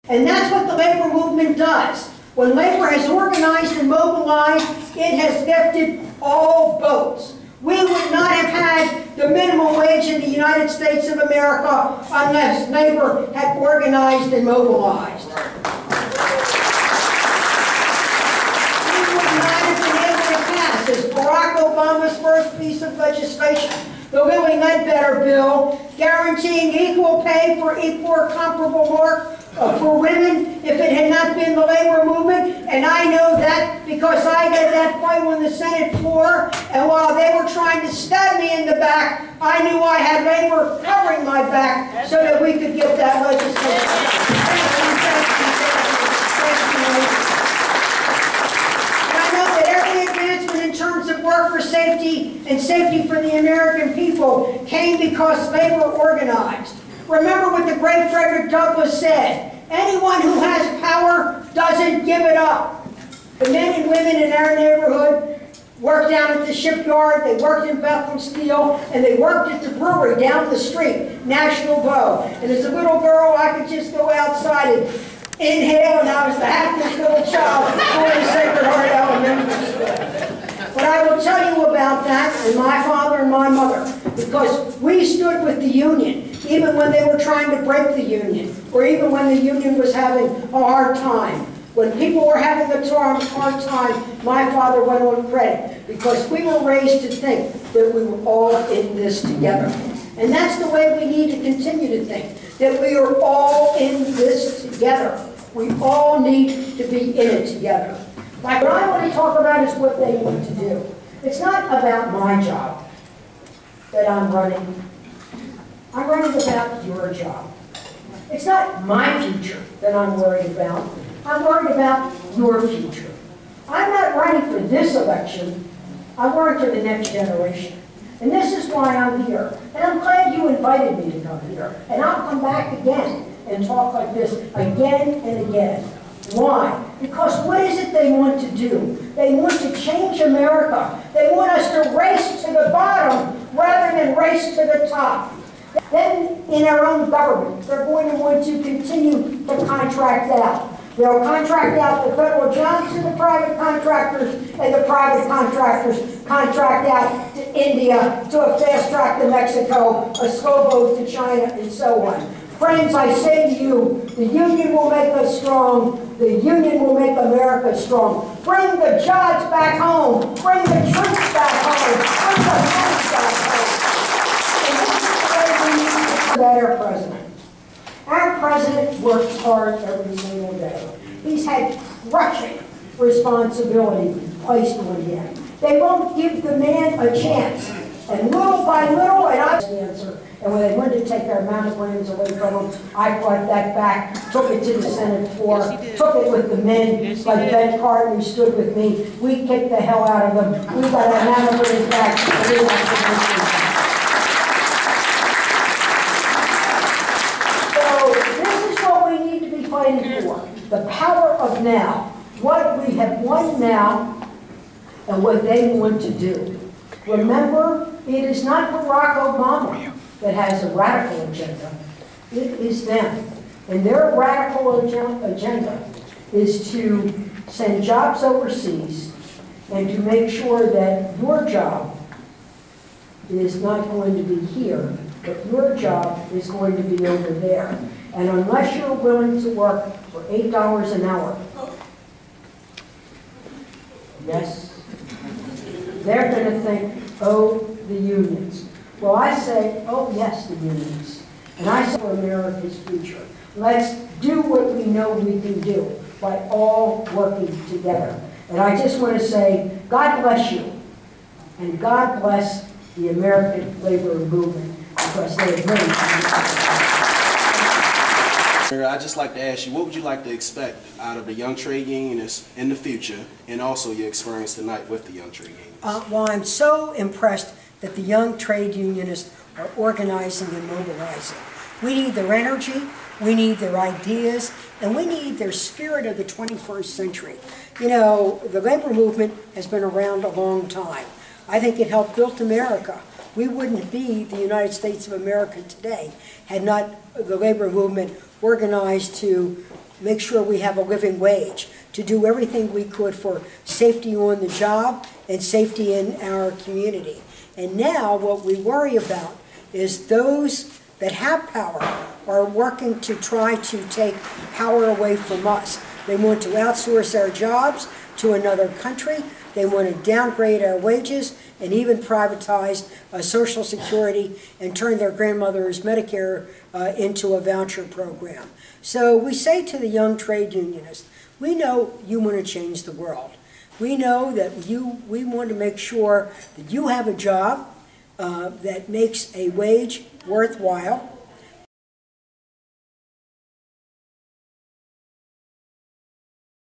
And that's what the labor movement does. When labor has organized and mobilized, it has lifted all boats. We would not have had the minimum wage in the United States of America unless labor had organized and mobilized. We would not have been able to pass, as Barack Obama's first piece of legislation, the Lilly Ledbetter bill, guaranteeing equal pay for equal or comparable work for women, if it had not been the labor movement. And I know that because I did that fight on the Senate floor, and while they were trying to stab me in the back, I knew I had labor covering my back so that we could get that legislation. And I know that every advancement in terms of worker safety and safety for the American people came because labor organized. Remember what the great Frederick Douglass said: anyone who has power doesn't give it up. The men and women in our neighborhood worked down at the shipyard, they worked in Bethlehem Steel, and they worked at the brewery down the street, National Bow. And as a little girl, I could just go outside and inhale, and I was the happiest little child going to Sacred Heart Elementary School. But I will tell you about that, and my father and my mother, because we stood with the union, even when they were trying to break the union, or even when the union was having a hard time. When people were having a hard time, my father went on credit, because we were raised to think that we were all in this together. And that's the way we need to continue to think, that we are all in this together. We all need to be in it together. Like what I want to talk about is what they need to do. It's not about my job that I'm running. I'm running about your job. It's not my future that I'm worried about. I'm worried about your future. I'm not running for this election. I'm running for the next generation. And this is why I'm here. And I'm glad you invited me to come here. And I'll come back again and talk like this again and again. Why? Because what is it they want to do? They want to change America. They want us to race to the bottom rather than race to the top. Then, in our own government, they're going to want to continue to contract out. They'll contract out the federal jobs to the private contractors, and the private contractors contract out to India, to a fast track to Mexico, a slow boat to China, and so on. Friends, I say to you, the union will make us strong. The union will make America strong. Bring the jobs back home. Bring the troops back home. Bring the money back home. And this is the way we need to about our president. Our president works hard every single day. He's had crushing responsibility placed on him. They won't give the man a chance. And little by little, and I answer. And when they wanted to take our mammograms away from them, I brought that back, took it to the Senate floor, took it with the men, like Ben Carton, who stood with me. We kicked the hell out of them. We got our mammograms back. So this is what we need to be fighting for. The power of now. What we have won now and what they want to do. Remember, it is not Barack Obama that has a radical agenda. It is them. And their radical agenda is to send jobs overseas and to make sure that your job is not going to be here, but your job is going to be over there. And unless you're willing to work for $8 an hour, yes, they're going to think, oh, the unions. Well, I say, oh, yes, the unions. And I say for America's future. Let's do what we know we can do by all working together. And I just want to say, God bless you. And God bless the American labor movement, because they have really I'd just like to ask you, what would you like to expect out of the young trade unionists in the future, and also your experience tonight with the young trade unionists? Well, I'm so impressed that the young trade unionists are organizing and mobilizing. We need their energy, we need their ideas, and we need their spirit of the 21st century. You know, the labor movement has been around a long time. I think it helped build America. We wouldn't be the United States of America today had not the labor movement organized to make sure we have a living wage, to do everything we could for safety on the job and safety in our community. And now what we worry about is those that have power are working to try to take power away from us. They want to outsource our jobs to another country. They want to downgrade our wages and even privatize Social Security and turn their grandmother's Medicare into a voucher program. So we say to the young trade unionists, we know you want to change the world. We know that we want to make sure that you have a job that makes a wage worthwhile,